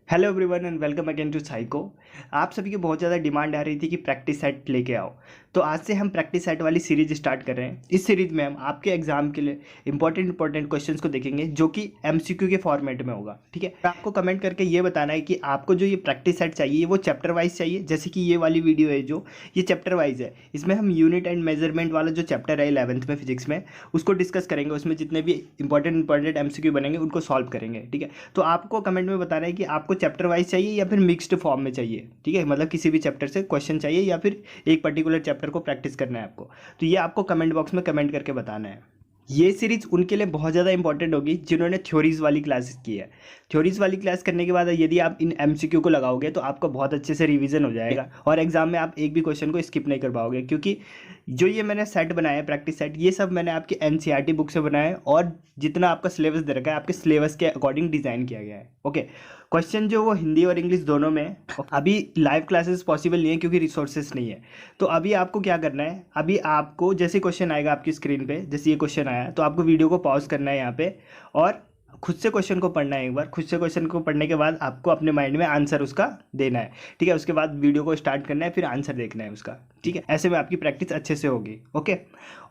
Hello everyone and welcome again to psycho. आप सभी की बहुत ज़्यादा डिमांड आ रही थी कि प्रैक्टिस सेट लेके आओ, तो आज से हम प्रैक्टिस सेट वाली सीरीज स्टार्ट कर रहे हैं। इस सीरीज में हम आपके एग्जाम के लिए इंपॉर्टेंट क्वेश्चंस को देखेंगे जो कि एमसीक्यू के फॉर्मेट में होगा। ठीक है, तो आपको कमेंट करके ये बताना है कि आपको जो ये प्रैक्टिस सेट चाहिए वो चैप्टर वाइज चाहिए, जैसे कि ये वाली वीडियो है जो ये चैप्टर वाइज है। इसमें हम यूनिट एंड मेजरमेंट वाला जो चैप्टर है 11th में फिजिक्स में, उसको डिस्कस करेंगे। उसमें जितने भी इंपॉर्टेंट एमसीक्यू बनेंगे उनको सॉल्व करेंगे। ठीक है, तो आपको कमेंट में बताना है कि आपको चैप्टर वाइज चाहिए या फिर मिक्स्ड फॉर्म में चाहिए। ठीक है, मतलब किसी भी चैप्टर से क्वेश्चन चाहिए या फिर एक पर्टिकुलर चैप्टर को प्रैक्टिस करना है आपको। तो ये आपको कमेंट बॉक्स में कमेंट करके बताना है। ये सीरीज उनके लिए बहुत ज़्यादा इंपॉर्टेंट होगी जिन्होंने थ्योरीज वाली क्लासेस की है। थ्योरीज वाली क्लास करने के बाद यदि आप इन एमसीक्यू को लगाओगे तो आपका बहुत अच्छे से रिवीजन हो जाएगा और एग्जाम में आप एक भी क्वेश्चन को स्किप नहीं कर पाओगे, क्योंकि जो ये मैंने सेट बनाया है प्रैक्टिस सेट, ये सब मैंने आपकी एनसीईआरटी बुक से बनाया है और जितना आपका सिलेबस दे रखा है आपके सिलेबस के अकॉर्डिंग डिज़ाइन किया गया है। ओके, क्वेश्चन जो वो हिंदी और इंग्लिश दोनों में है। अभी लाइव क्लासेस पॉसिबल नहीं है क्योंकि रिसोर्सेज नहीं है। तो अभी आपको क्या करना है, अभी आपको जैसे क्वेश्चन आएगा आपकी स्क्रीन पे, जैसे ये क्वेश्चन आया तो आपको वीडियो को पॉज करना है यहाँ पे और खुद से क्वेश्चन को पढ़ना है। एक बार खुद से क्वेश्चन को पढ़ने के बाद आपको अपने माइंड में आंसर उसका देना है। ठीक है, उसके बाद वीडियो को स्टार्ट करना है, फिर आंसर देखना है उसका। ठीक है, ऐसे में आपकी प्रैक्टिस अच्छे से होगी। ओके,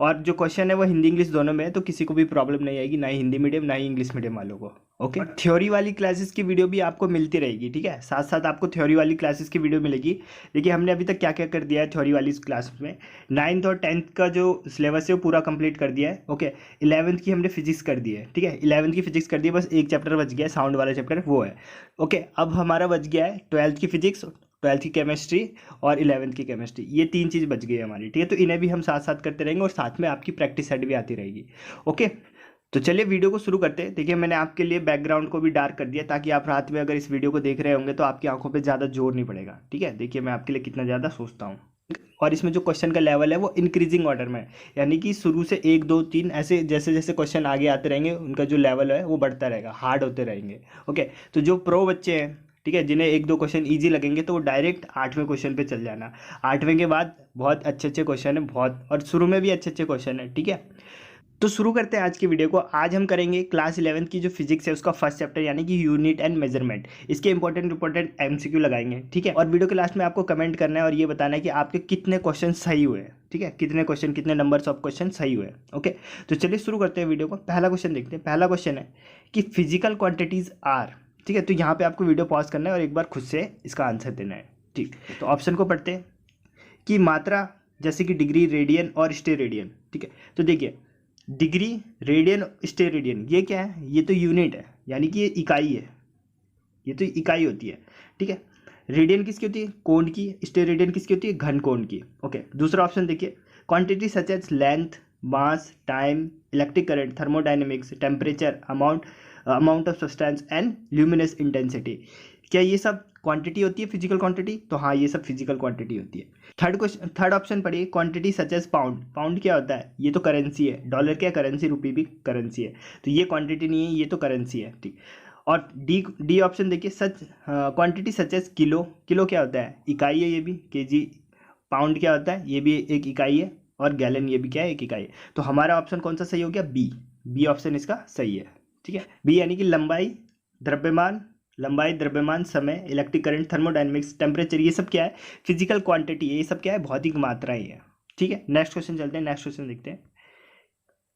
और जो क्वेश्चन है वो हिंदी इंग्लिश दोनों में है, तो किसी को भी प्रॉब्लम नहीं आएगी, ना ही हिंदी मीडियम ना ही इंग्लिश मीडियम वालों को। ओके, थ्योरी वाली क्लासेस की वीडियो भी आपको मिलती रहेगी। ठीक है, साथ साथ आपको थ्योरी वाली क्लासेस की वीडियो मिलेगी। देखिए हमने अभी तक क्या क्या कर दिया है थ्योरी वाली क्लास में। 9th और 10th का जो सिलेबस है वो पूरा कंप्लीट कर दिया है। ओके, 11th की हमने फिजिक्स कर दी है। ठीक है, 11th की फिजिक्स कर दी है, बस एक चैप्टर बच गया है, साउंड वाला चैप्टर वो है। ओके, अब हमारा बच गया है 12th की फिजिक्स, 12th की केमिस्ट्री और 11th की केमिस्ट्री। ये तीन चीज़ बच गई है हमारी। ठीक है, तो इन्हें भी हम साथ साथ करते रहेंगे और साथ में आपकी प्रैक्टिस सेट भी आती रहेगी। ओके, तो चलिए वीडियो को शुरू करते हैं। देखिए मैंने आपके लिए बैकग्राउंड को भी डार्क कर दिया ताकि आप रात में अगर इस वीडियो को देख रहे होंगे तो आपकी आंखों पे ज़्यादा जोर नहीं पड़ेगा। ठीक है, देखिए मैं आपके लिए कितना ज़्यादा सोचता हूँ। और इसमें जो क्वेश्चन का लेवल है वो इंक्रीजिंग ऑर्डर में है, यानी कि शुरू से 1 2 3 ऐसे जैसे जैसे क्वेश्चन आगे आते रहेंगे उनका जो लेवल है वो बढ़ता रहेगा, हार्ड होते रहेंगे। ओके, तो जो प्रो बच्चे हैं, ठीक है, जिन्हें 1 2 क्वेश्चन ईजी लगेंगे तो वो डायरेक्ट 8वें क्वेश्चन पे चल जाना। 8वें के बाद बहुत अच्छे अच्छे क्वेश्चन है बहुत, और शुरू में भी अच्छे अच्छे क्वेश्चन है। ठीक है, तो शुरू करते हैं आज की वीडियो को। आज हम करेंगे क्लास 11th की जो फिजिक्स है उसका फर्स्ट चैप्टर, यानी कि यूनिट एंड मेजरमेंट। इसके इंपॉर्टेंट एमसीक्यू लगाएंगे। ठीक है, और वीडियो के लास्ट में आपको कमेंट करना है और ये बताना है कि आपके कितने क्वेश्चन सही हुए हैं। ठीक है, कितने क्वेश्चन, कितने नंबर्स ऑफ क्वेश्चन सही हुए। ओके, तो चलिए शुरू करते हैं वीडियो को। पहला क्वेश्चन देखते हैं। पहला क्वेश्चन है कि फिजिकल क्वांटिटीज आर। ठीक है, तो यहाँ पे आपको वीडियो पॉज करना है और एक बार खुद से इसका आंसर देना है। ठीक, तो ऑप्शन को पढ़ते हैं कि मात्रा जैसे कि डिग्री, रेडियन और स्टेरेडियन। ठीक है, तो देखिए डिग्री, रेडियन, स्टेरेडियन, ये क्या है? ये तो यूनिट है, यानी कि ये इकाई है, ये तो इकाई होती है। ठीक है, रेडियन किसकी होती है? कोण की। स्टेरेडियन किसकी होती है? घन कोण की। ओके, दूसरा ऑप्शन देखिए, quantity such as length, mass, time, electric current, thermodynamics, temperature, amount of substance and luminous intensity. क्या ये सब क्वांटिटी होती है, फिजिकल क्वांटिटी? तो हाँ, ये सब फिजिकल क्वांटिटी होती है। थर्ड ऑप्शन पढ़िए, quantity such as pound. Pound क्या होता है? ये तो करेंसी है। डॉलर क्या करेंसी? रुपये भी करेंसी है। तो ये क्वांटिटी नहीं है, ये तो करेंसी है। ठीक, और डी ऑप्शन देखिए, such quantity such as kilo. Kilo क्या होता है? इकाई है ये भी, केजी। पाउंड क्या होता है? ये भी एक इकाई है। और गैलन ये भी क्या है? एक इकाई है। तो हमारा ऑप्शन कौन सा सही हो गया? बी। बी ऑप्शन इसका सही है। ठीक है, बी यानी कि लंबाई, द्रव्यमान, लंबाई, द्रव्यमान, समय, इलेक्ट्रिक करंट, थर्मोडायनेमिक्स, टेम्परेचर, ये सब क्या है? फिजिकल क्वांटिटी है, ये सब क्या है? भौतिक मात्राएं है। ठीक है, नेक्स्ट क्वेश्चन चलते हैं। नेक्स्ट क्वेश्चन देखते हैं।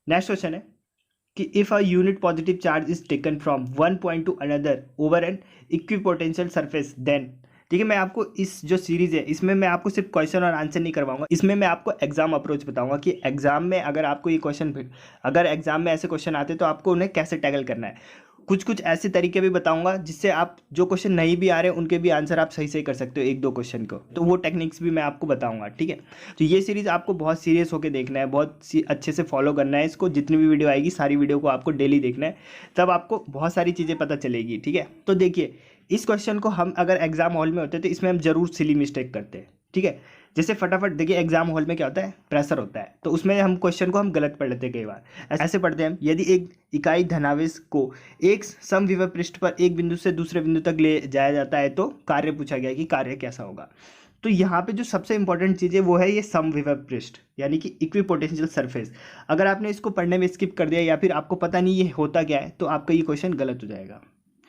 नेक्स्ट क्वेश्चन है कि if a unit positive charge is taken from one point to another over an equipotential surface then. ठीक है, मैं आपको इस जो सीरीज है इसमें मैं आपको सिर्फ क्वेश्चन और आंसर नहीं करवाऊंगा, इसमें मैं आपको एग्जाम अप्रोच बताऊंगा कि एग्जाम में अगर आपको ये क्वेश्चन, अगर एग्जाम में ऐसे क्वेश्चन आते तो आपको उन्हें कैसे टैकल करना है। कुछ ऐसे तरीके भी बताऊंगा जिससे आप जो क्वेश्चन नहीं भी आ रहे उनके भी आंसर आप सही सही कर सकते हो, 1 2 क्वेश्चन को। तो वो टेक्निक्स भी मैं आपको बताऊंगा। ठीक है, तो ये सीरीज आपको बहुत सीरियस होकर देखना है, बहुत अच्छे से फॉलो करना है इसको। जितनी भी वीडियो आएगी सारी वीडियो को आपको डेली देखना है, तब आपको बहुत सारी चीज़ें पता चलेगी। ठीक है, तो देखिए इस क्वेश्चन को हम अगर एग्जाम हॉल में होते तो इसमें हम जरूर सिली मिस्टेक करते हैं। ठीक है, जैसे फटाफट देखिए एग्जाम हॉल में क्या होता है? प्रेशर होता है, तो उसमें हम क्वेश्चन को हम गलत पढ़ लेते हैं कई बार। ऐसे पढ़ते हैं हम, यदि एक इकाई धनावेश को एक समविभव पृष्ठ पर एक बिंदु से दूसरे बिंदु तक ले जाया जाता है तो कार्य पूछा गया कि कार्य कैसा होगा। तो यहाँ पे जो सबसे इंपॉर्टेंट चीज़ है वो है ये समविभव पृष्ठ, यानी कि इक्विपोटेंशियल सरफेस। अगर आपने इसको पढ़ने में स्किप कर दिया या फिर आपको पता नहीं ये होता क्या है तो आपका ये क्वेश्चन गलत हो जाएगा।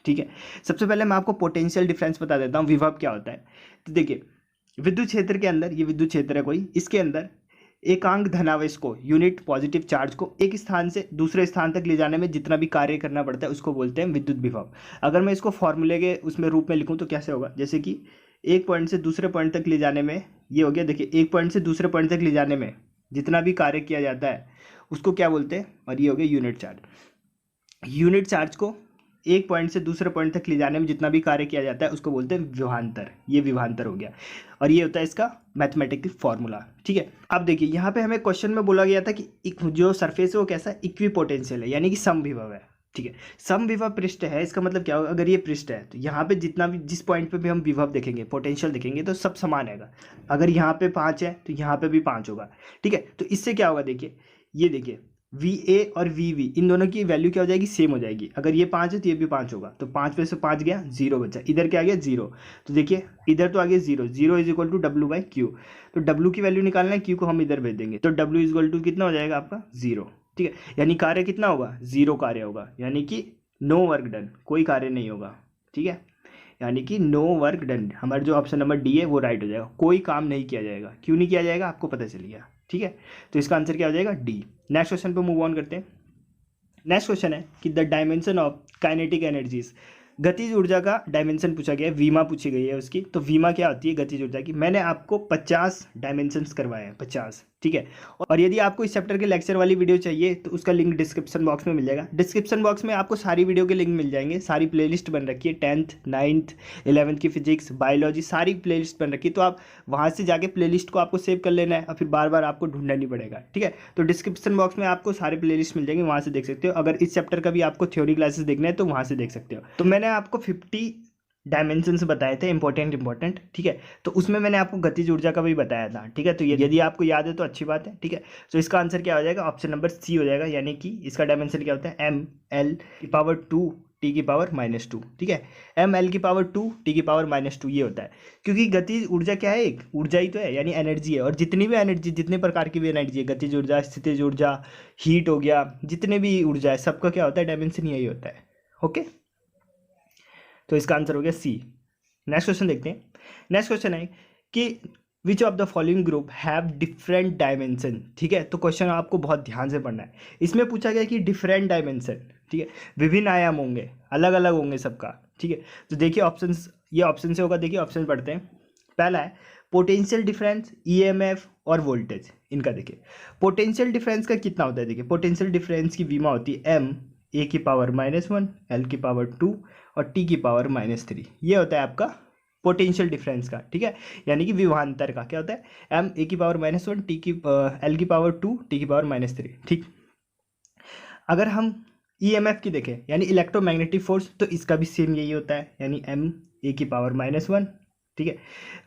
ठीक है। सबसे पहले मैं आपको पोटेंशियल डिफरेंस बता देता हूँ, विभव क्या होता है। तो देखिए विद्युत क्षेत्र के अंदर, ये विद्युत क्षेत्र है कोई, इसके अंदर एकांक धनावेश को, यूनिट पॉजिटिव चार्ज को एक स्थान से दूसरे स्थान तक ले जाने में जितना भी कार्य करना पड़ता है उसको बोलते हैं विद्युत विभव। अगर मैं इसको फॉर्मूले के उसमें रूप में लिखूं तो कैसे होगा, जैसे कि एक पॉइंट से दूसरे पॉइंट तक ले जाने में, ये हो गया, देखिए एक पॉइंट से दूसरे पॉइंट तक ले जाने में जितना भी कार्य किया जाता है उसको क्या बोलते हैं, और ये हो गया यूनिट चार्ज। यूनिट चार्ज को एक पॉइंट से दूसरे पॉइंट तक ले जाने में जितना भी कार्य किया जाता है उसको बोलते हैं विभवांतर। ये विभवांतर हो गया, और ये होता है इसका मैथमेटिकल फॉर्मूला। ठीक है, अब देखिए यहाँ पे हमें क्वेश्चन में बोला गया था कि जो सरफेस है वो कैसा इक्विपोटेंशियल है, यानी कि समविभव है। ठीक है, समविभव पृष्ठ है, इसका मतलब क्या होगा, अगर ये पृष्ठ है तो यहाँ पे जितना भी, जिस पॉइंट पे भी हम विभव देखेंगे, पोटेंशियल देखेंगे, तो सब समान है। अगर यहाँ पे 5 है तो यहाँ पे भी 5 होगा। ठीक है, तो इससे क्या होगा, देखिए ये देखिए VA और VV इन दोनों की वैल्यू क्या हो जाएगी, सेम हो जाएगी। अगर ये 5 है तो ये भी 5 होगा, तो 5 में से 5 गया, 0 बचा। इधर क्या आ गया, 0। तो देखिए इधर तो आ गया 0, 0 इज इक्वल टू W/Q। तो W की वैल्यू निकालना है, Q को हम इधर भेज देंगे, तो W इज इक्वल टू कितना हो जाएगा आपका, 0। ठीक है, यानी कार्य कितना होगा, 0 कार्य होगा, यानी कि नो वर्क डन, कोई कार्य नहीं होगा। ठीक है, यानी कि नो वर्क डन, हमारा जो ऑप्शन नंबर डी है वो राइट हो जाएगा, कोई काम नहीं किया जाएगा। क्यों नहीं किया जाएगा आपको पता चल गया। ठीक है, तो इसका आंसर क्या हो जाएगा, डी। नेक्स्ट क्वेश्चन पे मूव ऑन करते हैं। नेक्स्ट क्वेश्चन है कि the dimension of kinetic energies, गतिज ऊर्जा का डायमेंशन पूछा गया है, वीमा पूछी गई है उसकी। तो वीमा क्या होती है गतिज ऊर्जा की, मैंने आपको 50 डायमेंशंस करवाए हैं, 50। ठीक है, और यदि आपको इस चैप्टर के लेक्चर वाली वीडियो चाहिए तो उसका लिंक डिस्क्रिप्शन बॉक्स में मिल जाएगा। डिस्क्रिप्शन बॉक्स में आपको सारी वीडियो के लिंक मिल जाएंगे, सारी प्लेलिस्ट बन रखी है, 10th 9th 11th की फिजिक्स बायोलॉजी सारी प्लेलिस्ट बन रखी है। तो आप वहाँ से जाके प्लेलिस्ट को आपको सेव कर लेना है और फिर बार बार आपको ढूंढना नहीं पड़ेगा। ठीक है, तो डिस्क्रिप्शन बॉक्स में आपको सारे प्लेलिस्ट मिल जाएंगे, वहाँ से देख सकते हो। अगर इस चैप्टर का भी आपको थ्योरी क्लासेस देखना है तो वहाँ से देख सकते हो। तो मैंने आपको 50 डायमेंशंस बताए थे, इंपॉर्टेंट। ठीक है, तो उसमें मैंने आपको गतिज ऊर्जा का भी बताया था। ठीक है, तो यदि आपको याद है तो अच्छी बात है। ठीक है, तो इसका आंसर क्या हो जाएगा, ऑप्शन नंबर सी हो जाएगा, यानी कि इसका डायमेंशन क्या होता है, ml/2 T⁻²। ठीक है, ml/2 T⁻², ये होता है। क्योंकि गतिज ऊर्जा क्या है, एक ऊर्जा ही तो है, यानी एनर्जी है। और जितनी भी एनर्जी, जितने प्रकार की भी एनर्जी है, गतिज ऊर्जा, स्थितिज ऊर्जा, हीट हो गया, जितने भी ऊर्जा है, सबका क्या होता है, डायमेंशन यही होता है। ओके, तो इसका आंसर हो गया सी। नेक्स्ट क्वेश्चन देखते हैं। नेक्स्ट क्वेश्चन है कि विच of the following group have different dimension. ठीक है, तो क्वेश्चन आपको बहुत ध्यान से पढ़ना है। इसमें पूछा गया कि डिफरेंट डायमेंशन, ठीक है, विभिन्न आयाम होंगे, अलग अलग होंगे सबका। ठीक है, तो देखिए ऑप्शंस, ये ऑप्शन से होगा, देखिए ऑप्शन पढ़ते हैं। पहला है पोटेंशियल डिफरेंस, EMF और वोल्टेज। इनका देखिए पोटेंशियल डिफरेंस का कितना होता है, देखिए पोटेंशियल डिफरेंस की विमा होती है m(a⁻⁻1), l⁻2 और t⁻−3। ये होता है आपका पोटेंशियल डिफरेंस का। ठीक है, यानी कि विभवांतर का क्या होता है, m(a⁻1), l⁻2 t⁻−3। ठीक, अगर हम EMF की देखें, यानी इलेक्ट्रोमैग्नेटिक फोर्स, तो इसका भी सेम यही होता है, यानी m(a⁻1), ठीक है,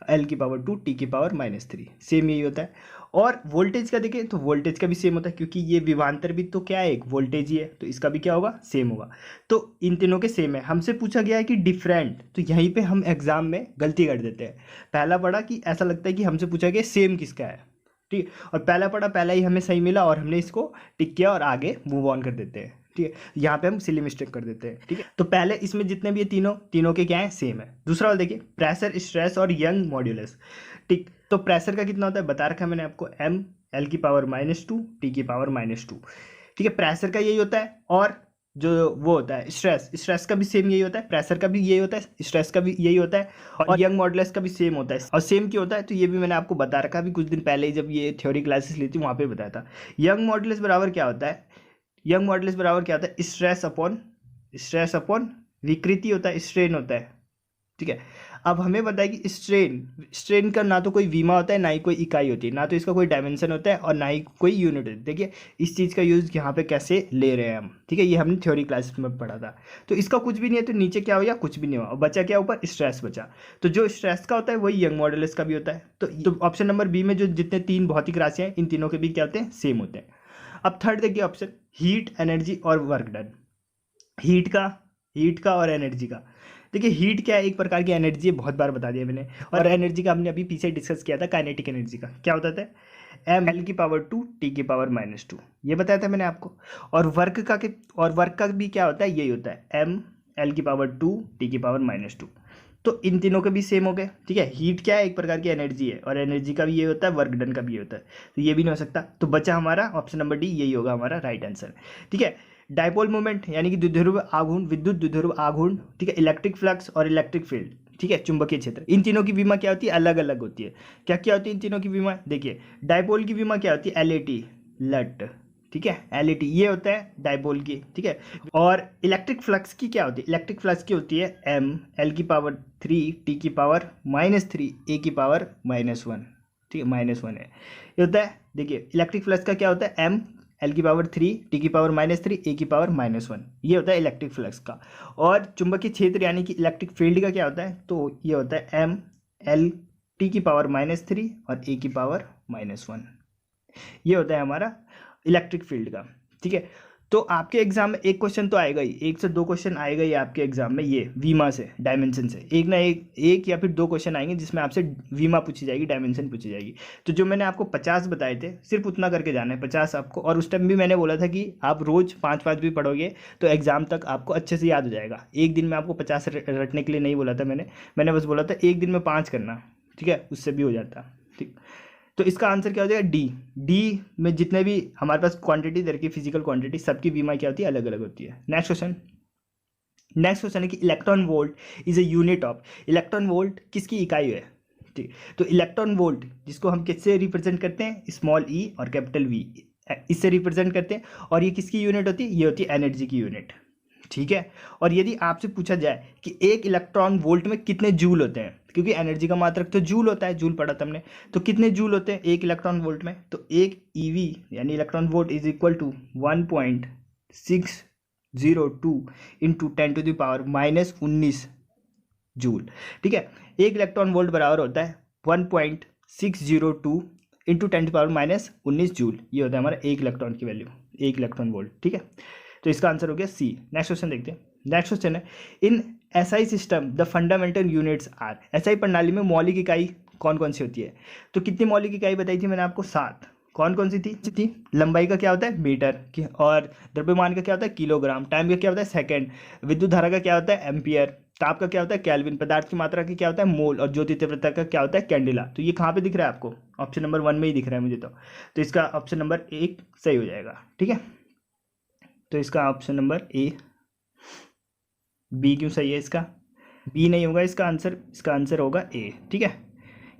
l⁻2 t⁻−3, सेम यही होता है। और वोल्टेज का देखें तो वोल्टेज का भी सेम होता है, क्योंकि ये विभवांतर भी तो क्या है, एक वोल्टेज ही है, तो इसका भी क्या होगा, सेम होगा। तो इन तीनों के सेम है। हमसे पूछा गया है कि डिफरेंट, तो यहीं पे हम एग्जाम में गलती कर देते हैं। पहला पढ़ा कि ऐसा लगता है कि हमसे पूछा गया सेम किसका है, ठीक, और पहला पढ़ा पहला ही हमें सही मिला और हमने इसको टिक किया और आगे मूव ऑन कर देते हैं। ठीक है, यहाँ पे हम सिली मिस्टेक कर देते हैं। ठीक है, तो पहले इसमें जितने भी ये तीनों के क्या है, सेम है। दूसरा वाला देखिए प्रेशर, स्ट्रेस और यंग मॉड्यूलस। ठीक, तो प्रेशर का कितना होता है बता रखा है मैंने आपको, m(l⁻², t⁻²). ठीक है, प्रेशर का यही होता है। और जो वो होता है स्ट्रेस का भी सेम यही होता है, प्रेशर का भी यही होता है, स्ट्रेस का भी यही होता है, और यंग मॉडुलस का भी सेम होता है। और सेम क्यों होता है, तो ये भी मैंने आपको बता रखा अभी कुछ दिन पहले ही, जब ये थ्योरी क्लासेस ली थी वहाँ पे बताया था। यंग मॉडुलस बराबर क्या होता है, यंग मॉडुलस बराबर क्या होता है, स्ट्रेस अपॉन विकृति होता है, स्ट्रेन होता है। ठीक है, अब हमें पता है कि स्ट्रेन का ना तो कोई विमा होता है, ना ही कोई इकाई होती है, ना तो इसका कोई डायमेंशन होता है और ना ही कोई यूनिट होती है। देखिए इस चीज़ का यूज़ यहाँ पे कैसे ले रहे हैं हम। ठीक है, ये हमने थ्योरी क्लासेस में पढ़ा था। तो इसका कुछ भी नहीं है, तो नीचे क्या हो गया, कुछ भी नहीं हुआ, और बचा क्या ऊपर, स्ट्रेस बचा। तो जो स्ट्रेस का होता है वही यंग मॉडुलस का भी होता है। तो ऑप्शन नंबर बी में जो जितने 3 भौतिक राशियाँ हैं, इन तीनों के भी क्या होते हैं, सेम होते हैं। अब थर्ड देखिए ऑप्शन, हीट, एनर्जी और वर्क डन। हीट का और एनर्जी का। देखिए हीट क्या है, एक प्रकार की एनर्जी है, बहुत बार बता दिया मैंने। और एनर्जी का हमने अभी पीछे डिस्कस किया था, काइनेटिक एनर्जी का क्या होता था, ml⁻2 t⁻², ये बताया था मैंने आपको। और वर्क का भी क्या होता है, यही होता है एल की पावर 2 टी की पावर -2। तो इन तीनों के भी सेम हो गए, ठीक है। हीट क्या है, एक प्रकार की एनर्जी है, और एनर्जी का भी ये होता है, वर्क डन का भी ये होता है, तो ये भी नहीं हो सकता। तो बचा हमारा ऑप्शन नंबर डी, यही होगा हमारा राइट आंसर, ठीक है। डायपोल मोमेंट यानी कि द्विध्रुव आघूर्ण, विद्युत द्विध्रुव आघूर्ण, ठीक है, इलेक्ट्रिक फ्लक्स और इलेक्ट्रिक फील्ड, ठीक है, चुंबकीय क्षेत्र, इन तीनों की विमा क्या होती है, अलग अलग होती है। क्या क्या होती है इन तीनों की विमा, देखिए डायपोल की विमा क्या होती है, LAT, लट, ठीक है, LAT ये होता है डायपोल की, ठीक है। और इलेक्ट्रिक फ्लक्स की क्या होती है, इलेक्ट्रिक फ्लक्स की होती है M L की पावर 3 टी की पावर -3 A की पावर -1, ठीक है, -1 है ये होता है। देखिए इलेक्ट्रिक फ्लक्स का क्या होता है, M L की पावर 3 टी की पावर -3 A की पावर -1, ये होता है इलेक्ट्रिक फ्लक्स का। और चुंबकीय क्षेत्र यानी कि इलेक्ट्रिक फील्ड का क्या होता है, तो ये होता है M L टी की पावर -3 और A की पावर -1, ये होता है हमारा इलेक्ट्रिक फील्ड का, ठीक है। तो आपके एग्जाम में एक क्वेश्चन तो आएगा ही, 1 से 2 क्वेश्चन आएगा ही आपके एग्जाम में, ये वीमा से, डायमेंशन से, एक ना एक या फिर 2 क्वेश्चन आएंगे जिसमें आपसे वीमा पूछी जाएगी, डायमेंशन पूछी जाएगी। तो जो मैंने आपको 50 बताए थे, सिर्फ उतना करके जाना है 50 आपको। और उस टाइम भी मैंने बोला था कि आप रोज 5-5 भी पढ़ोगे तो एग्जाम तक आपको अच्छे से याद हो जाएगा। एक दिन में आपको 50 रटने के लिए नहीं बोला था मैंने बस बोला था एक दिन में 5 करना, ठीक है, उससे भी हो जाता, ठीक। तो इसका आंसर क्या हो जाएगा, डी में जितने भी हमारे पास क्वांटिटी दे रखी है, फिजिकल क्वांटिटी, सबकी बीमा क्या होती है, अलग अलग होती है। नेक्स्ट क्वेश्चन है कि electron volt is a unit of, electron volt किसकी इकाई है, ठीक। तो इलेक्ट्रॉन वोल्ट जिसको हम किससे रिप्रेजेंट करते हैं, स्मॉल e और कैपिटल V, इससे रिप्रेजेंट करते हैं। और ये किसकी यूनिट होती है, ये होती है एनर्जी की यूनिट, ठीक है। और यदि आपसे पूछा जाए कि एक इलेक्ट्रॉन वोल्ट में कितने जूल होते हैं, क्योंकि एनर्जी का मात्रक तो जूल होता है, जूल पढ़ा था हमने, तो कितने जूल होते हैं एक इलेक्ट्रॉन वोल्ट में, तो एक EV यानी electron volt is equal to 1.602 into 10⁻⁻19 joule, ठीक है। एक इलेक्ट्रॉन वोल्ट बराबर होता है 1.602 इंटू 10⁻⁻19 जूल, ये होता है हमारा एक इलेक्ट्रॉन की वैल्यू, एक इलेक्ट्रॉन वोल्ट, ठीक है। तो इसका आंसर हो गया सी। नेक्स्ट क्वेश्चन देखते हैं। नेक्स्ट क्वेश्चन है in SI system the fundamental units are, SI प्रणाली में मौलिक इकाई कौन कौन सी होती है, तो कितनी मौलिक इकाई बताई थी मैंने आपको, 7। कौन कौन सी थी, लंबाई का क्या होता है मीटर की, और द्रव्यमान का क्या होता है किलोग्राम, टाइम का क्या होता है सेकंड, विद्युत धारा का क्या होता है एम्पियर, ताप का क्या होता है केल्विन, पदार्थ की मात्रा का क्या होता है मोल, और ज्योति तीव्रता का क्या होता है कैंडिला। तो ये कहाँ पे दिख रहा है आपको, ऑप्शन नंबर 1 में ही दिख रहा है मुझे, तो इसका ऑप्शन नंबर 1 सही हो जाएगा, ठीक है। तो इसका ऑप्शन नंबर ए, बी क्यों सही है, इसका बी नहीं होगा इसका आंसर होगा ए, ठीक है।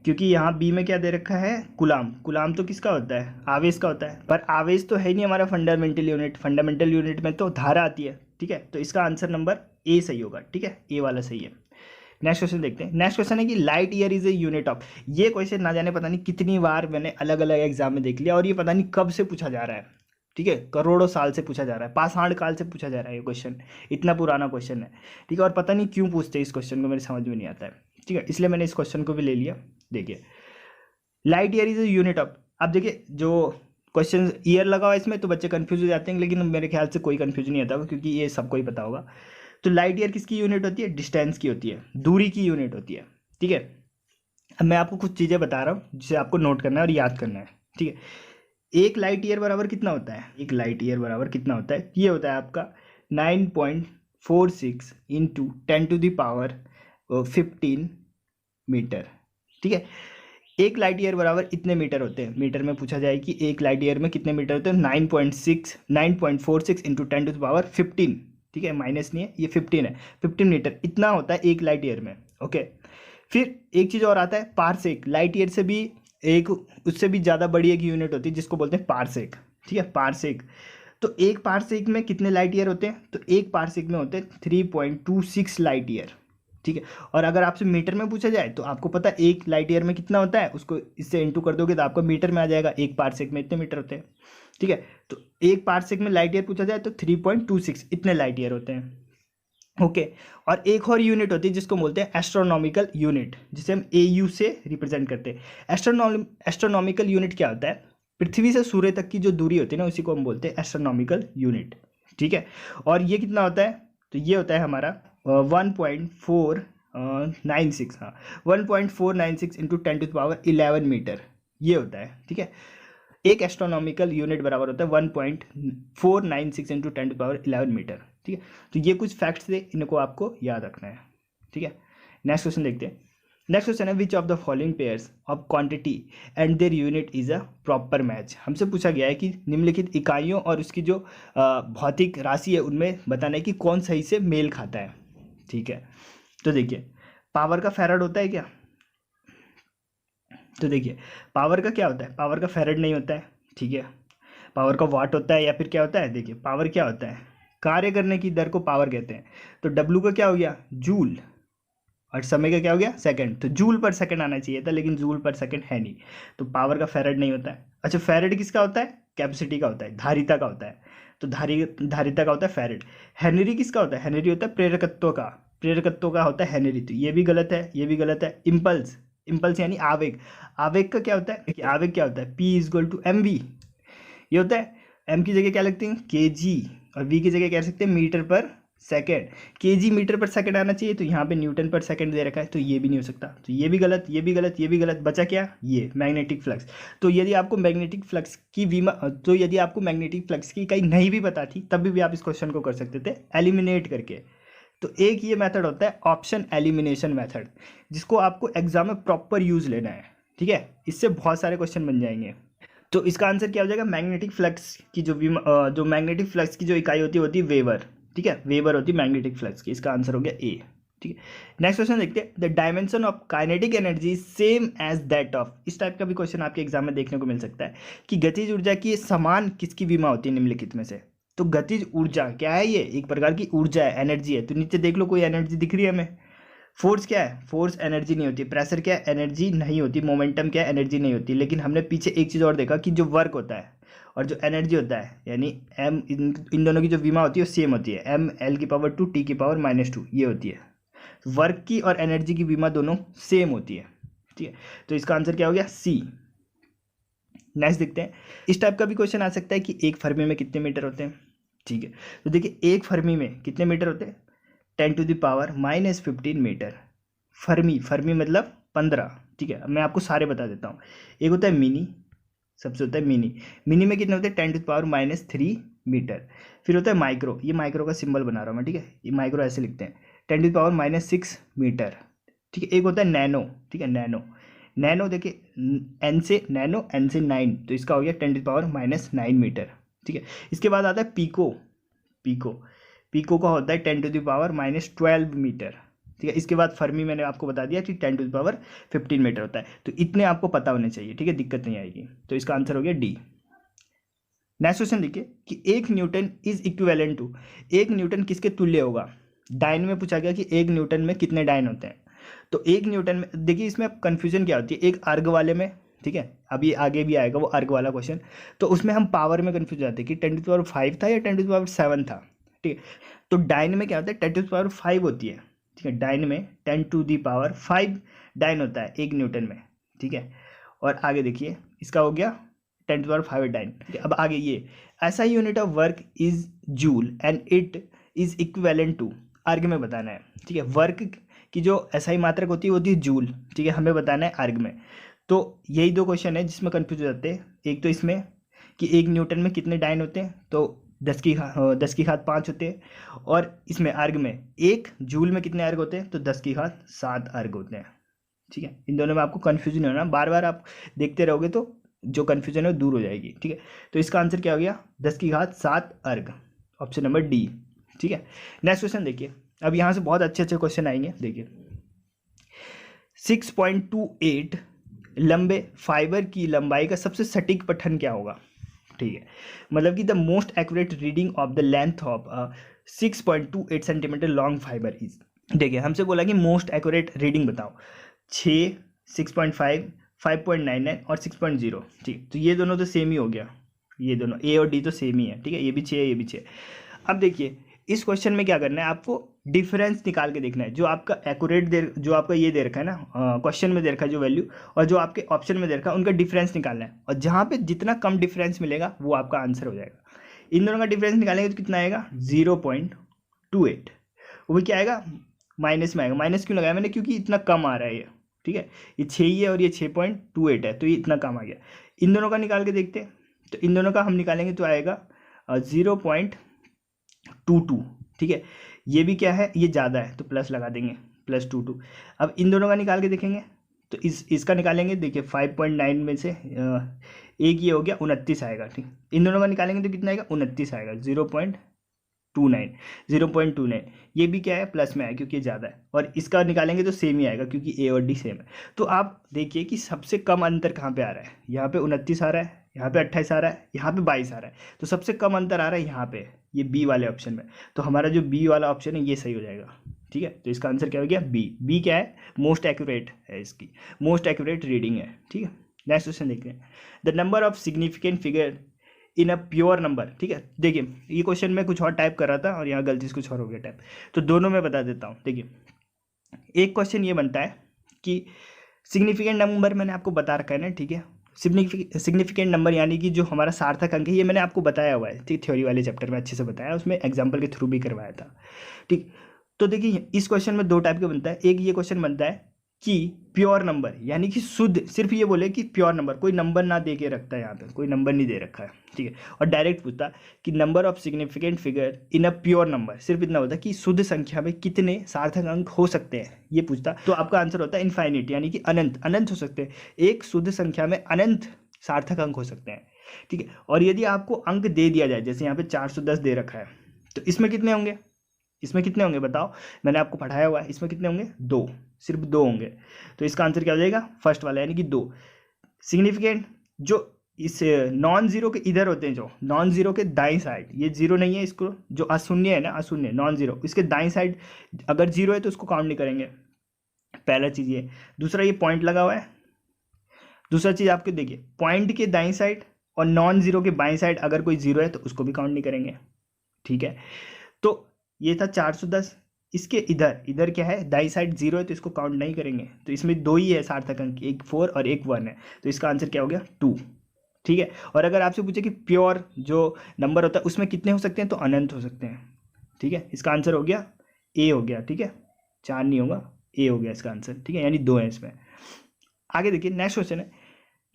क्योंकि यहाँ बी में क्या दे रखा है, गुलाम तो किसका होता है, आवेश का होता है, पर आवेश तो है नहीं हमारा फंडामेंटल यूनिट में तो धारा आती है, ठीक है। तो इसका आंसर नंबर ए सही होगा, ठीक है, ए वाला सही है। नेक्स्ट क्वेश्चन देखते हैं। नेक्स्ट क्वेश्चन है कि light year is a unit of, ये क्वेश्चन ना जाने पता नहीं कितनी बार मैंने अलग अलग एग्जाम में देख लिया, और ये पता नहीं कब से पूछा जा रहा है, ठीक है, करोड़ों साल से पूछा जा रहा है, पाषाण काल से पूछा जा रहा है ये क्वेश्चन, इतना पुराना क्वेश्चन है, ठीक है। और पता नहीं क्यों पूछते हैं इस क्वेश्चन को, मेरे समझ में नहीं आता है, ठीक है, इसलिए मैंने इस क्वेश्चन को भी ले लिया। देखिए light year is a unit of, अब देखिए जो क्वेश्चन ईयर लगा हुआ इसमें तो बच्चे कंफ्यूज हो जाते हैं, लेकिन मेरे ख्याल से कोई कंफ्यूज नहीं आता होगा क्योंकि ये सबको ही पता होगा। तो लाइट ईयर किसकी यूनिट होती है, डिस्टेंस की होती है, दूरी की यूनिट होती है, ठीक है। अब मैं आपको कुछ चीज़ें बता रहा हूँ जिसे आपको नोट करना है और याद करना है, ठीक है। एक लाइट ईयर बराबर कितना होता है, एक लाइट ईयर बराबर कितना होता है, ये होता है आपका 9.46 इंटू 10⁻15 मीटर, ठीक है। एक लाइट ईयर बराबर इतने मीटर होते हैं, मीटर में पूछा जाए कि एक लाइट ईयर में कितने मीटर होते हैं, 9.46 इंटू 10⁻15, ठीक है, माइनस नहीं है, ये 15 है, 15 मीटर इतना होता है एक लाइट ईयर में, ओके। फिर एक चीज़ और आता है पारसेक, लाइट ईयर से भी एक उससे भी ज़्यादा बड़ी एक यूनिट होती है जिसको बोलते हैं पारसेक, ठीक है, पारसेक। तो एक पारसेक में कितने लाइट ईयर होते हैं, तो एक पारसेक में होते हैं 3.26 लाइट ईयर, ठीक है। और अगर आपसे मीटर में पूछा जाए तो आपको पता है एक लाइट ईयर में कितना होता है, उसको इससे इंटू कर दोगे तो आपको मीटर में आ जाएगा, एक पारसेक में इतने मीटर होते हैं, ठीक है। तो एक पारसेक में लाइट ईयर पूछा जाए तो 3.26 इतने लाइट ईयर होते हैं, ओके। और एक और यूनिट होती है जिसको बोलते हैं एस्ट्रोनॉमिकल यूनिट, जिसे हम AU से रिप्रेजेंट करते हैं। एस्ट्रोनॉमिकल यूनिट क्या होता है, पृथ्वी से सूर्य तक की जो दूरी होती है ना, उसी को हम बोलते हैं एस्ट्रोनॉमिकल यूनिट, ठीक है। और ये कितना होता है, तो ये होता है हमारा 1.496, हाँ 1.496 इंटू 10⁻11 मीटर, ये होता है, ठीक है। एक एस्ट्रोनॉमिकल यूनिट बराबर होता है 1.496 इंटू 10⁻11 मीटर, ठीक है। तो ये कुछ फैक्ट्स थे, इनको आपको याद रखना है, ठीक है। नेक्स्ट क्वेश्चन देखते हैं। नेक्स्ट क्वेश्चन है which of the following pairs of quantity and their unit is a proper match. हमसे पूछा गया है कि निम्नलिखित इकाइयों और उसकी जो भौतिक राशि है उनमें बताना है कि कौन सही से मेल खाता है, ठीक है। तो देखिए पावर का फैराड होता है क्या, तो देखिए पावर का क्या होता है, पावर का फैराड नहीं होता है, ठीक है। पावर का वाट होता है या फिर क्या होता है, देखिए पावर क्या होता है, कार्य करने की दर को पावर कहते हैं। तो डब्लू का क्या हो गया, जूल, और समय का क्या हो गया, सेकंड। तो जूल पर सेकंड आना चाहिए था, लेकिन जूल पर सेकंड है नहीं, तो पावर का फैराड नहीं होता है। अच्छा फैराड किसका होता है, कैपेसिटी का होता है, धारिता का होता है। तो धारिता का होता है फैराड। हेनरी किसका होता है, हेनरी होता है प्रेरकत्व का, प्रेरकत्व का होता है हेनरी। तो ये भी गलत है, ये भी गलत है। इम्पल्स, इम्पल्स यानी आवेग, आवेग का क्या होता है, देखिए आवेग क्या होता है, P equal to m v, ये होता है। एम की जगह क्या लगते हैं, kg, और वी की जगह कह सकते हैं मीटर पर सेकेंड। kg मीटर पर सेकेंड आना चाहिए, तो यहाँ पे न्यूटन पर सेकेंड दे रखा है, तो ये भी नहीं हो सकता। तो ये भी गलत, ये भी गलत, ये भी गलत। बचा क्या, ये मैग्नेटिक फ्लक्स। तो यदि आपको मैग्नेटिक फ्लक्स की यदि आपको मैग्नेटिक फ्लक्स की इकाई नहीं भी पता थी तब भी आप इस क्वेश्चन को कर सकते थे एलिमिनेट करके। तो एक ये मेथड होता है ऑप्शन एलिमिनेशन मेथड, जिसको आपको एग्जाम में प्रॉपर यूज लेना है, ठीक है। इससे बहुत सारे क्वेश्चन बन जाएंगे। तो इसका आंसर क्या हो जाएगा, मैग्नेटिक फ्लक्स की जो मैग्नेटिक फ्लक्स की जो इकाई होती है वेबर, ठीक है। वेबर होती है मैग्नेटिक फ्लक्स की। इसका आंसर हो गया ए, ठीक है। नेक्स्ट क्वेश्चन देखते हैं। The dimension of kinetic energy same as that of, इस टाइप का भी क्वेश्चन आपके एग्जाम में देखने को मिल सकता है कि गतिज ऊर्जा की समान किसकी विमा होती है निम्नलिखित में से। तो गतिज ऊर्जा क्या है, ये एक प्रकार की ऊर्जा है, एनर्जी है। तो नीचे देख लो कोई एनर्जी दिख रही है हमें। फोर्स क्या है, फोर्स एनर्जी नहीं होती। प्रेशर क्या है, एनर्जी नहीं होती। मोमेंटम क्या है, एनर्जी नहीं होती। लेकिन हमने पीछे एक चीज़ और देखा कि जो वर्क होता है और जो एनर्जी होता है, यानी एम, इन दोनों की जो विमा होती है वो सेम होती है। एम एल की पावर 2 टी की पावर -2 ये होती है। वर्क की और एनर्जी की विमा दोनों सेम होती है, ठीक है। तो इसका आंसर क्या हो गया, सी। नेक्स्ट देखते हैं। इस टाइप का भी क्वेश्चन आ सकता है कि एक फर्मी में कितने मीटर होते हैं, ठीक है। तो देखिए एक फर्मी में कितने मीटर होते हैं, 10⁻⁻15 मीटर। फर्मी, फर्मी मतलब 15, ठीक है। मैं आपको सारे बता देता हूँ। एक होता है मिनी, सबसे होता है मिनी। मिनी में कितने होते हैं, 10⁻³ मीटर। फिर होता है माइक्रो, ये माइक्रो का सिंबल बना रहा हूँ मैं, ठीक है। ये माइक्रो ऐसे लिखते हैं, 10⁻6 मीटर, ठीक है। एक होता है नैनो, ठीक है, नैनो। नैनो देखिए एन से नैनो, एन से 9, तो इसका हो गया 10⁻9 मीटर, ठीक है। इसके बाद आता है पीको, पीको, पीको का होता है 10⁻12 मीटर, ठीक है। इसके बाद फर्मी मैंने आपको बता दिया कि 10⁻15 मीटर होता है। तो इतने आपको पता होने चाहिए, ठीक है, दिक्कत नहीं आएगी। तो इसका आंसर हो गया डी। नेक्स्ट क्वेश्चन देखिए कि एक न्यूटन इज इक्विवेलेंट टू, एक न्यूटन किसके तुल्य होगा। डायन में पूछा गया कि एक न्यूटन में कितने डायन होते हैं। तो एक न्यूटन में देखिए इसमें कंफ्यूजन क्या होती है, एक अर्ग वाले में, ठीक है, अभी आगे भी आएगा वो अर्ग वाला क्वेश्चन। तो उसमें हम पावर में कंफ्यूज जाते हैं कि 10⁻5 था या 10⁻7 था, ठीक है। तो डायन में क्या होता है, 10⁻5 होती है, ठीक है। डायन में 10⁵ डायन होता है एक न्यूटन में, ठीक है। और आगे देखिए इसका हो गया 10⁵ डायन, ठीक है। अब आगे ये ऐसा ही unit of work is joule and it is equivalent to, erg में बताना है, ठीक है। वर्क की जो SI मात्रक होती है वो होती है जूल, ठीक है, हमें बताना है अर्ग में। तो यही दो क्वेश्चन है जिसमें कंफ्यूज हो जाते हैं। एक तो इसमें कि एक न्यूटन में कितने डायन होते हैं, तो 10⁵5 होते हैं। और इसमें अर्ग में एक जूल में कितने अर्ग होते हैं, तो 10⁵7 अर्ग होते हैं, ठीक है। इन दोनों में आपको कन्फ्यूजन नहीं होना, बार बार आप देखते रहोगे तो जो कन्फ्यूजन है वो दूर हो जाएगी, ठीक है। तो इसका आंसर क्या हो गया, 10⁵7 अर्ग, ऑप्शन नंबर डी, ठीक है। नेक्स्ट क्वेश्चन देखिए। अब यहाँ से बहुत अच्छे अच्छे क्वेश्चन आएंगे, देखिए 6.28 लंबे फाइबर की लंबाई का सबसे सटीक पठन क्या होगा, ठीक है। मतलब कि the most accurate reading of the length of 6.28 centimetre long fibre is. देखिए हमसे बोला कि मोस्ट एक्यूरेट रीडिंग बताओ, 6, 6.5, 5.99 और 6.0, ठीक। तो ये दोनों तो सेम ही हो गया, ये दोनों ए और डी तो सेम ही है, ठीक है। ये भी 6 है, ये भी 6। अब देखिए इस क्वेश्चन में क्या करना है, आपको डिफरेंस निकाल के देखना है। जो आपका एक्यूरेट जो आपका ये दे रखा है ना, क्वेश्चन में दे रखा है जो वैल्यू, और जो आपके ऑप्शन में दे रखा है उनका डिफरेंस निकालना है। और जहाँ पे जितना कम डिफरेंस मिलेगा वो आपका आंसर हो जाएगा। इन दोनों का डिफरेंस निकालेंगे तो कितना आएगा, 0.28। वो भी क्या आएगा, माइनस में आएगा। माइनस क्यों लगाया मैंने, क्योंकि इतना कम आ रहा है ये, ठीक है। ये 6 ही है और ये 6.28 है, तो ये इतना कम आ गया। इन दोनों का निकाल के देखते हैं। तो इन दोनों का हम निकालेंगे तो आएगा 0.22, ठीक है। ये भी क्या है, ये ज़्यादा है तो प्लस लगा देंगे, +2 अब इन दोनों का निकाल के देखेंगे तो इसका निकालेंगे, देखिए 5.9 में से एक ये हो गया 29 आएगा, ठीक। इन दोनों का निकालेंगे तो कितना आएगा, 29 आएगा, 0.29 ये भी क्या है, प्लस में आएगा क्योंकि ये ज़्यादा है, और इसका निकालेंगे तो सेम ही आएगा क्योंकि ए और डी सेम है। तो आप देखिए कि सबसे कम अंतर कहाँ पे आ रहा है, यहाँ पे 29 आ रहा है, यहाँ पे 28 आ रहा है, यहाँ पे 22 आ रहा है, तो सबसे कम अंतर आ रहा है यहाँ पे, ये बी वाले ऑप्शन में। तो हमारा जो बी वाला ऑप्शन है ये सही हो जाएगा, ठीक है। तो इसका आंसर क्या हो गया, बी क्या है, मोस्ट एक्यूरेट है, इसकी मोस्ट एक्यूरेट रीडिंग है, ठीक है। नेक्स्ट क्वेश्चन देखते हैं, the number of significant figure in a pure number, ठीक है। देखिए ये क्वेश्चन मैं कुछ और टाइप कर रहा था और यहाँ गलती से कुछ और हो गया टाइप, तो दोनों में बता देता हूँ। देखिए एक क्वेश्चन ये बनता है कि सिग्निफिकेंट नंबर मैंने आपको बता रखा है ना, ठीक है। सिग्निफिकेंट नंबर यानी कि जो हमारा सार्थक अंक है, ये मैंने आपको बताया हुआ है, ठीक, थ्योरी वाले चैप्टर में अच्छे से बताया, उसमें एग्जाम्पल के थ्रू भी करवाया था, ठीक। तो देखिए इस क्वेश्चन में दो टाइप के बनता है, एक ये क्वेश्चन बनता है कि प्योर नंबर यानी कि शुद्ध, सिर्फ ये बोले कि प्योर नंबर, कोई नंबर ना दे के रखता है, यहाँ पे कोई नंबर नहीं दे रखा है, ठीक है। और डायरेक्ट पूछता कि number of significant figure in a pure number, सिर्फ इतना होता है कि शुद्ध संख्या में कितने सार्थक अंक हो सकते हैं, ये पूछता। तो आपका आंसर होता है इनफाइनिट, यानी कि अनंत, अनंत हो सकते हैं, एक शुद्ध संख्या में अनंत सार्थक अंक हो सकते हैं, ठीक है। और यदि आपको अंक दे दिया जाए, जैसे यहाँ पे 410 दे रखा है, तो इसमें कितने होंगे, इसमें कितने होंगे बताओ, मैंने आपको पढ़ाया हुआ है, इसमें कितने होंगे, 2, सिर्फ 2 होंगे। तो इसका आंसर क्या हो जाएगा, फर्स्ट वाला यानी कि 2। सिग्निफिकेंट जो इस नॉन जीरो के इधर होते हैं, जो नॉन जीरो के दाईं साइड, ये जीरो नहीं है, इसको जो अशून्य है ना, अशून्य नॉन जीरो, इसके दाईं साइड अगर जीरो है तो उसको काउंट नहीं करेंगे, पहला चीज़ ये। दूसरा ये पॉइंट लगा हुआ है, दूसरा चीज़ आपके देखिए पॉइंट के दाईं साइड और नॉन जीरो के बाईं साइड अगर कोई जीरो है तो उसको भी काउंट नहीं करेंगे, ठीक है। तो ये था 410, इसके इधर इधर क्या है, दाई साइड जीरो है तो इसको काउंट नहीं करेंगे, तो इसमें 2 ही है सार्थक अंक, एक 4 और एक 1 है, तो इसका आंसर क्या हो गया, 2, ठीक है। और अगर आपसे पूछे कि प्योर जो नंबर होता है उसमें कितने हो सकते हैं, तो अनंत हो सकते हैं, ठीक है। इसका आंसर हो गया ए हो गया, ठीक है, 4 नहीं होगा, ए हो गया इसका आंसर, ठीक है, यानी 2 है इसमें। आगे देखिए नेक्स्ट क्वेश्चन है,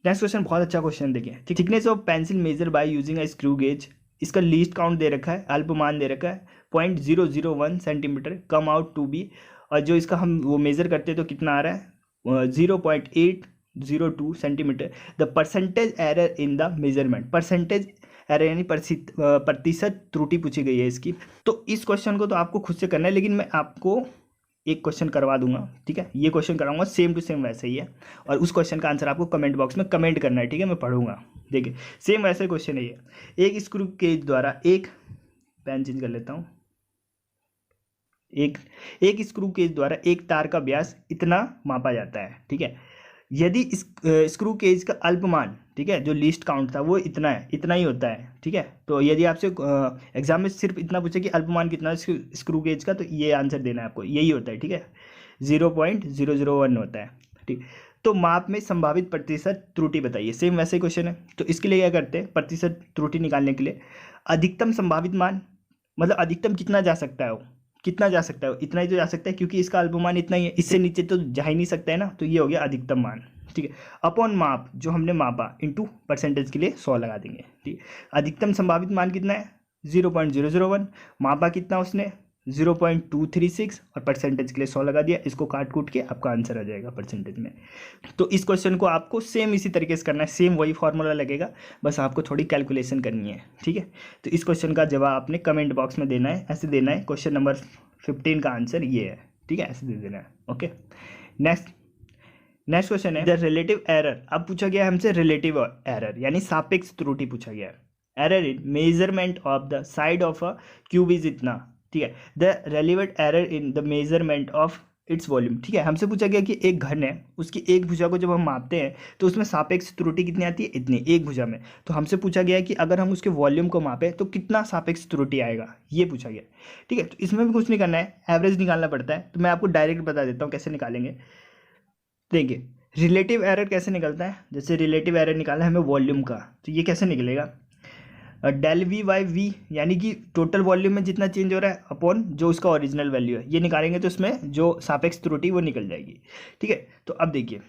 नेक्स्ट क्वेश्चन बहुत अच्छा क्वेश्चन देखिए, thickness of pencil measure by using a screw gauge, इसका लीस्ट काउंट दे रखा है, अल्पमान दे रखा है 0.001 centimetre, come out to be, और जो इसका हम वो मेज़र करते हैं तो कितना आ रहा है 0.802 centimetre. The percentage error in the measurement, percentage error यानी प्रतिशत त्रुटि पूछी गई है इसकी। तो इस क्वेश्चन को तो आपको खुद से करना है, लेकिन मैं आपको एक क्वेश्चन करवा दूंगा, ठीक है, ये क्वेश्चन कराऊंगा सेम टू सेम वैसे ही है, और उस क्वेश्चन का आंसर आपको कमेंट बॉक्स में कमेंट करना है, ठीक है, मैं पढ़ूंगा। देखिए सेम वैसे क्वेश्चन है ये, एक स्क्रू केज द्वारा एक, पेन चेंज कर लेता हूँ, एक स्क्रू केज द्वारा एक तार का व्यास इतना मापा जाता है, ठीक है। यदि इस स्क्रू केज का अल्पमान, ठीक है, जो लीस्ट काउंट था वो इतना है, इतना ही होता है, ठीक है। तो यदि आपसे एग्जाम में सिर्फ इतना पूछे कि अल्पमान कितना है स्क्रू केज का, तो ये आंसर देना है आपको, यही होता है, ठीक है, 0.001 होता है, ठीक। तो माप में संभावित प्रतिशत त्रुटि बताइए, सेम वैसे क्वेश्चन है। तो इसके लिए क्या करते हैं, प्रतिशत त्रुटि निकालने के लिए अधिकतम संभावित मान, मतलब अधिकतम कितना जा सकता है वो, कितना जा सकता है, इतना ही तो जा सकता है क्योंकि इसका अल्पमान इतना ही है, इससे नीचे तो जा ही नहीं सकता है ना, तो ये हो गया अधिकतम मान, ठीक है। अपॉन माप जो हमने मापा इंटू परसेंटेज के लिए 100 लगा देंगे, ठीक है। अधिकतम संभावित मान कितना है 0.001, मापा कितना उसने 0.236, और परसेंटेज के लिए 100 लगा दिया, इसको काट कूट के आपका आंसर आ जाएगा परसेंटेज में। तो इस क्वेश्चन को आपको सेम इसी तरीके से करना है, सेम वही फॉर्मूला लगेगा, बस आपको थोड़ी कैलकुलेशन करनी है, ठीक है। तो इस क्वेश्चन का जवाब आपने कमेंट बॉक्स में देना है, ऐसे देना है, क्वेश्चन नंबर 15 का आंसर ये है, ठीक है, ऐसे दे देना है, ओके। नेक्स्ट क्वेश्चन है द रिलेटिव एरर, अब पूछा गया हमसे रिलेटिव एरर यानी सापेक्ष त्रुटि पूछा गया है। Error in measurement of the side of a cube is इतना, ठीक है, the relevant error in the measurement of its volume, ठीक है। हमसे पूछा गया कि एक घन है, उसकी एक भुजा को जब हम मापते हैं तो उसमें सापेक्ष त्रुटि कितनी आती है, इतनी, एक भुजा में। तो हमसे पूछा गया है कि अगर हम उसके वॉल्यूम को मापें तो कितना सापेक्ष त्रुटि आएगा, ये पूछा गया, ठीक है। तो इसमें भी कुछ नहीं करना है, एवरेज निकालना पड़ता है, तो मैं आपको डायरेक्ट बता देता हूँ कैसे निकालेंगे। देखिए रिलेटिव एरर कैसे निकलता है, जैसे रिलेटिव एरर निकालना है हमें वॉल्यूम का, तो ये कैसे निकलेगा, डेल वी बाई वी यानी कि टोटल वॉल्यूम में जितना चेंज हो रहा है अपॉन जो उसका ओरिजिनल वैल्यू है, ये निकालेंगे तो उसमें जो सापेक्ष त्रुटि वो निकल जाएगी, ठीक है। तो अब देखिए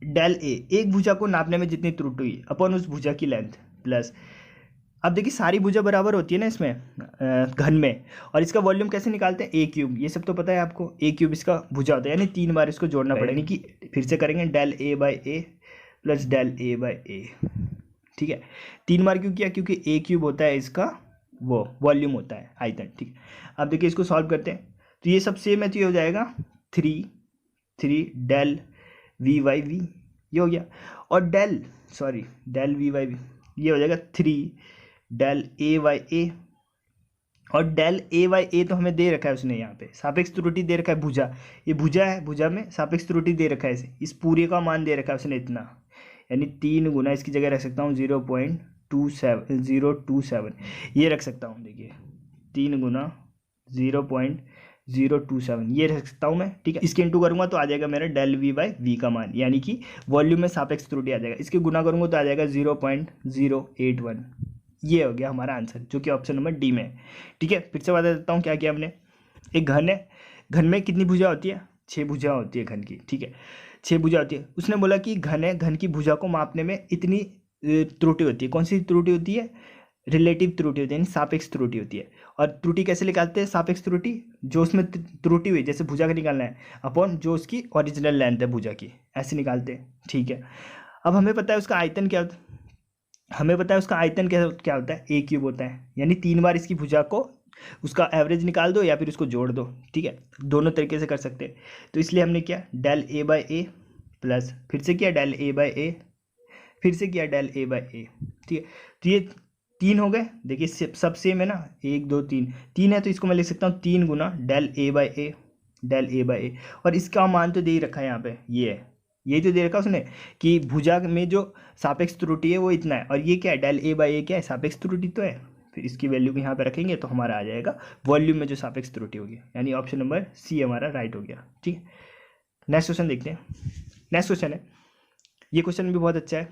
डेल ए, एक भुजा को नापने में जितनी त्रुटि हुई अपॉन उस भुजा की लेंथ, प्लस अब देखिए सारी भुजा बराबर होती है ना इसमें घन में, और इसका वॉल्यूम कैसे निकालते हैं, ए क्यूब, ये सब तो पता है आपको, ए क्यूब इसका भुजा होता है, यानी 3 बार इसको जोड़ना पड़ेगा, यानी कि फिर से करेंगे del a by a plus del a by a, ठीक है। 3 बार क्यों किया, क्योंकि ए क्यूब होता है इसका वो वॉल्यूम होता है, आयतन, ठीक है। अब देखिए इसको सॉल्व करते हैं, तो ये सब सेम है, तो ये हो जाएगा 3 डेल वी बाई वी, ये हो गया, और डेल वी बाई वी ये हो जाएगा 3 डेल ए बाई ए, और डेल ए बाई ए तो हमें दे रखा है उसने, यहाँ पे सापेक्ष त्रुटि दे रखा है, भुजा, ये भुजा है, भुजा में सापेक्ष त्रुटि दे रखा है, इस पूरे का मान दे रखा है उसने इतना, यानी 3 गुना, इसकी जगह रख सकता हूँ 0.027 ये रख सकता हूँ, देखिए 3 गुना 0.027 ये रख सकता हूँ मैं, ठीक है। इसके इंटू करूँगा तो आ जाएगा मेरा डेल वी बाई वी का मान, यानी कि वॉल्यूम में सापेक्ष त्रुटि आ जाएगा, इसके गुना करूँगा तो आ जाएगा 0.081, ये हो गया हमारा आंसर, जो कि ऑप्शन नंबर डी में है, ठीक है। फिर से बता देता हूँ क्या किया हमने, एक घन है, घन में कितनी भुजा होती है, 6 भुजा होती है घन की, ठीक है, 6 भुजा होती है। उसने बोला कि घन है, घन की भुजा को मापने में इतनी त्रुटि होती है, कौन सी त्रुटि होती है, रिलेटिव त्रुटि होती है, यानी सापेक्ष त्रुटि होती है। और त्रुटि कैसे निकालते हैं, सापेक्ष त्रुटि, जो उसमें त्रुटि हुई, जैसे भुजा का निकालना है अपॉन जो उसकी ओरिजिनल लेंथ है भुजा की, ऐसे निकालते हैं, ठीक है। अब हमें पता है उसका आयतन क्या होता है, क्या होता है, ए क्यूब होता है, यानी 3 बार इसकी भुजा को उसका एवरेज निकाल दो या फिर उसको जोड़ दो, ठीक है, दोनों तरीके से कर सकते हैं। तो इसलिए हमने किया del a by a plus, फिर से किया डेल ए बाई ए, फिर से किया डेल ए बाई ए, ठीक है। तो ये 3 हो गए, देखिए सब सेम है ना, 1 2 3 है, तो इसको मैं लिख सकता हूँ 3 गुना डेल ए बाई ए, और इसका मान तो दे ही रखा है यहाँ पे, ये है, यही तो दे रखा उसने कि भुजा में जो सापेक्ष त्रुटि है वो इतना है, और ये क्या है, डेल ए बाई ए क्या है, सापेक्ष त्रुटि तो है, फिर इसकी वैल्यू को यहाँ पे रखेंगे तो हमारा आ जाएगा वॉल्यूम में जो सापेक्ष त्रुटि होगी, यानी ऑप्शन नंबर सी हमारा राइट हो गया, ठीक है। नेक्स्ट क्वेश्चन देखते हैं, नेक्स्ट क्वेश्चन है, ये क्वेश्चन भी बहुत अच्छा है।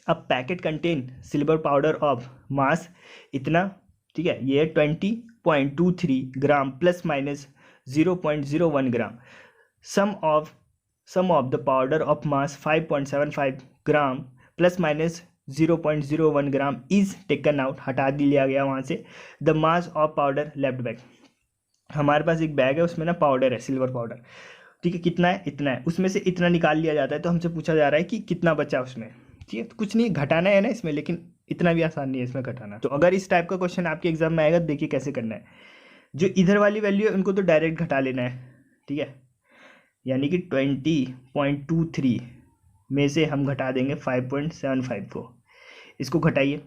अब packet contain silver powder of mass इतना, ठीक है, ये 20.23 gram plus minus 0.01 gram, sum of the powder of mass 5.75 gram plus minus 0.01 gram is taken out, हटा दिया गया वहाँ से, the mass of powder left bag, हमारे पास एक बैग है उसमें ना पाउडर है, सिल्वर पाउडर, ठीक है, कितना है, इतना है, उसमें से इतना निकाल लिया जाता है, तो हमसे पूछा जा रहा है कि कितना बचा उसमें, ठीक है। तो कुछ नहीं, घटाना है ना इसमें, लेकिन इतना भी आसान नहीं है इसमें घटाना। तो अगर इस टाइप का क्वेश्चन आपके एग्जाम में आएगा, देखिए कैसे करना है, जो इधर वाली वैल्यू है उनको तो डायरेक्ट घटा लेना है, ठीक है, यानी कि 20.23 में से हम घटा देंगे 5.75 को, इसको घटाइए,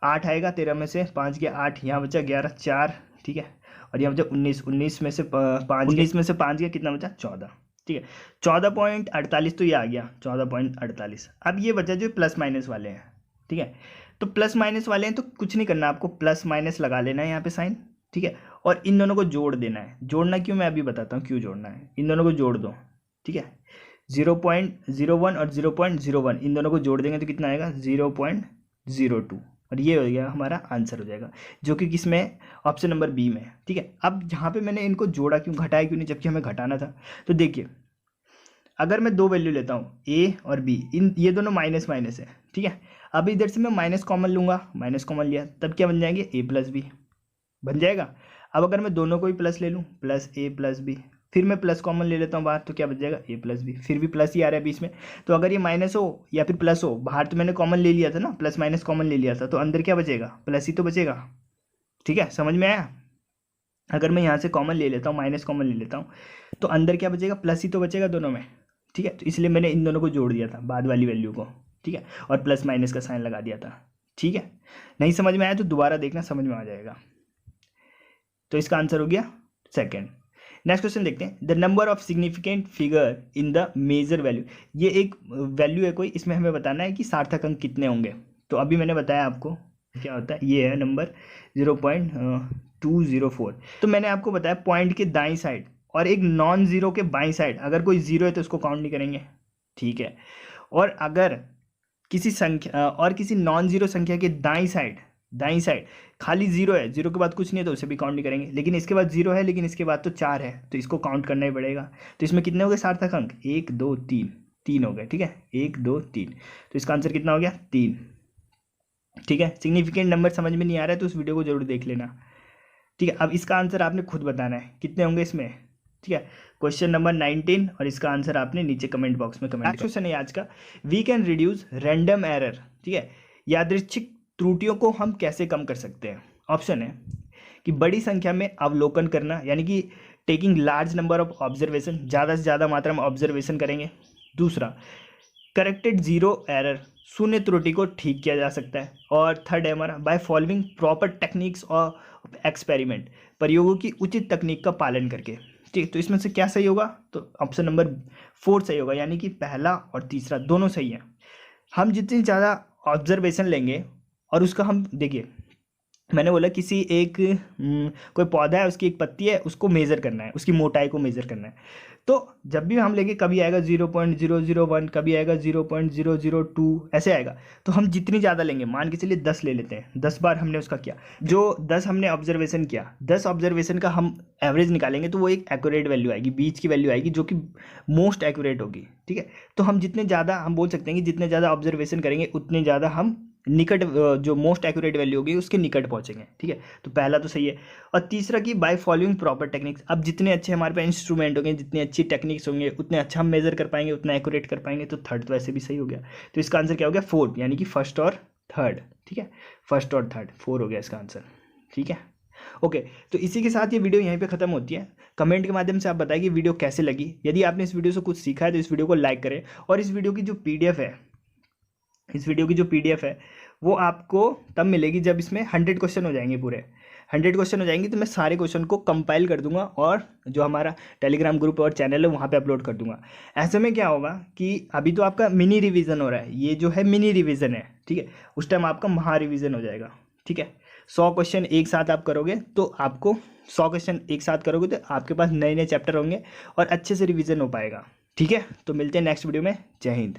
8 आएगा, 13 में से 5 गया 8, यहाँ बचा 11 4, ठीक है, और यहाँ बचा 19 में से 5 गया, कितना बचा 14, ठीक है, 14.48, तो ये आ गया 14.48। अब ये बचा जो प्लस माइनस वाले हैं, ठीक है, तो प्लस माइनस वाले हैं तो कुछ नहीं करना, आपको प्लस माइनस लगा लेना है यहाँ पे साइन, ठीक है, और इन दोनों को जोड़ देना है, जोड़ना क्यों मैं अभी बताता हूँ क्यों जोड़ना है, इन दोनों को जोड़ दो, ठीक है, 0.01 और 0.01 इन दोनों को जोड़ देंगे तो कितना आएगा 0.02, और ये हो गया हमारा आंसर हो जाएगा, जो कि किसमें, ऑप्शन नंबर बी में, ठीक है। अब जहाँ पे मैंने इनको जोड़ा क्यों, घटाया क्यों नहीं, जबकि हमें घटाना था, तो देखिए अगर मैं 2 वैल्यू लेता हूँ ए और बी, इन ये दोनों माइनस माइनस है, ठीक है, अब इधर से मैं माइनस कॉमन लूँगा, माइनस कॉमन लिया तब क्या बन जाएंगे, ए प्लस बी बन जाएगा। अब अगर मैं दोनों को ही प्लस ले लूँ, प्लस ए प्लस बी, फिर मैं प्लस कॉमन ले लेता हूँ बाहर, तो क्या बच जाएगा ए प्लस बी, फिर भी प्लस ही आ रहा है बीच में, तो अगर ये माइनस हो या फिर प्लस हो, बाहर तो मैंने कॉमन ले लिया था ना, प्लस माइनस कॉमन ले लिया था, तो अंदर क्या बचेगा, प्लस ही तो बचेगा, ठीक है, समझ में आया। अगर मैं यहाँ से कॉमन ले लेता हूँ, माइनस कॉमन ले लेता हूँ, तो अंदर क्या बचेगा, प्लस ही तो बचेगा दोनों में, ठीक है, तो इसलिए मैंने इन दोनों को जोड़ दिया था बाद वाली वैल्यू को, ठीक है, और प्लस माइनस का साइन लगा दिया था, ठीक है। नहीं समझ में आया तो दोबारा देखना, समझ में आ जाएगा। तो इसका आंसर हो गया सेकंड। नेक्स्ट क्वेश्चन देखते हैं, the number of significant figure in the measure value, ये एक वैल्यू है कोई, इसमें हमें बताना है कि सार्थक अंक कितने होंगे। तो अभी मैंने बताया आपको क्या होता है, ये है नंबर 0.204। तो मैंने आपको बताया पॉइंट के दाईं साइड और एक नॉन जीरो के बाईं साइड, अगर कोई जीरो है तो उसको काउंट नहीं करेंगे, ठीक है, और अगर किसी संख्या और किसी नॉन जीरो संख्या के दाईं साइड खाली जीरो है, जीरो के बाद कुछ नहीं है तो उसे भी काउंट नहीं करेंगे, लेकिन इसके बाद जीरो है, लेकिन इसके बाद तो 4 है, तो इसको काउंट करना ही पड़ेगा। तो इसमें कितने हो गए सार्थक अंक, 1 2 3 हो गए, ठीक है, 1 2 3, तो इसका आंसर कितना हो गया 3, ठीक है, सिग्निफिकेंट नंबर समझ में नहीं आ रहा है तो उस वीडियो को जरूर देख लेना। ठीक है, अब इसका आंसर आपने खुद बताना है कितने होंगे इसमें। ठीक है, क्वेश्चन नंबर 19 और इसका आंसर आपने नीचे कमेंट बॉक्स में कमेंट। क्वेश्चन है आज का, we can reduce random error. ठीक है, यादृच्छिक त्रुटियों को हम कैसे कम कर सकते हैं। ऑप्शन है कि बड़ी संख्या में अवलोकन करना, यानी कि taking large number of observation, ज़्यादा से ज़्यादा मात्रा में ऑब्जर्वेशन करेंगे। दूसरा, करेक्टेड जीरो एरर, शून्य त्रुटि को ठीक किया जा सकता है। और थर्ड है हमारा, बाय फॉलोइंग प्रॉपर टेक्निक्स और एक्सपेरिमेंट, प्रयोगों की उचित तकनीक का पालन करके। ठीक, तो इसमें से क्या सही होगा, तो ऑप्शन नंबर 4 सही होगा, यानी कि पहला और तीसरा दोनों सही है। हम जितनी ज़्यादा ऑब्जर्वेशन लेंगे और उसका हम देखिए, मैंने बोला किसी एक कोई पौधा है, उसकी एक पत्ती है, उसको मेज़र करना है, उसकी मोटाई को मेज़र करना है। तो जब भी हम लेंगे, कभी आएगा 0.001, कभी आएगा 0.002, ऐसे आएगा। तो हम जितनी ज़्यादा लेंगे, मान के चलिए 10 ले लेते हैं, 10 बार हमने उसका किया, जो 10 हमने ऑब्जर्वेशन किया, 10 ऑब्जर्वेशन का हम एवरेज निकालेंगे तो वो एक एक्यूरेट वैल्यू आएगी, बीच की वैल्यू आएगी जो कि मोस्ट एक्यूरेट होगी। ठीक है, तो हम जितने ज़्यादा, हम बोल सकते हैं कि जितने ज़्यादा ऑब्जर्वेशन करेंगे उतने ज़्यादा हम निकट, जो मोस्ट एक्यूरेट वैल्यू होगी उसके निकट पहुंचेंगे। ठीक है, तो पहला तो सही है। और तीसरा कि बाय फॉलोइंग प्रॉपर टेक्निक्स, अब जितने अच्छे हमारे पास इंस्ट्रूमेंट होंगे, जितनी अच्छी टेक्निक्स होंगे, उतने अच्छा हम मेजर कर पाएंगे, उतना एक्यूरेट कर पाएंगे। तो थर्ड तो ऐसे भी सही हो गया। तो इसका आंसर क्या हो गया, 4, यानी कि फर्स्ट और थर्ड। ठीक है, फर्स्ट और थर्ड, 4 हो गया इसका आंसर। ठीक है, ओके। तो इसी के साथ ये वीडियो यहीं पे खत्म होती है। कमेंट के माध्यम से आप बताइए कि वीडियो कैसे लगी। यदि आपने इस वीडियो से कुछ सीखा है तो इस वीडियो को लाइक करें, और इस वीडियो की जो पीडीएफ है, इस वीडियो की जो पीडीएफ है वो आपको तब मिलेगी जब इसमें 100 क्वेश्चन हो जाएंगे, पूरे 100 क्वेश्चन हो जाएंगे, तो मैं सारे क्वेश्चन को कंपाइल कर दूंगा और जो हमारा टेलीग्राम ग्रुप और चैनल है वहाँ पे अपलोड कर दूंगा। ऐसे में क्या होगा कि अभी तो आपका मिनी रिवीजन हो रहा है, ये जो है मिनी रिवीजन है। ठीक है, उस टाइम आपका महा रिवीजन हो जाएगा। ठीक है, 100 क्वेश्चन एक साथ आप करोगे तो आपको 100 क्वेश्चन एक साथ करोगे तो आपके पास नए नए चैप्टर होंगे और अच्छे से रिवीजन हो पाएगा। ठीक है, तो मिलते हैं नेक्स्ट वीडियो में। जय हिंद।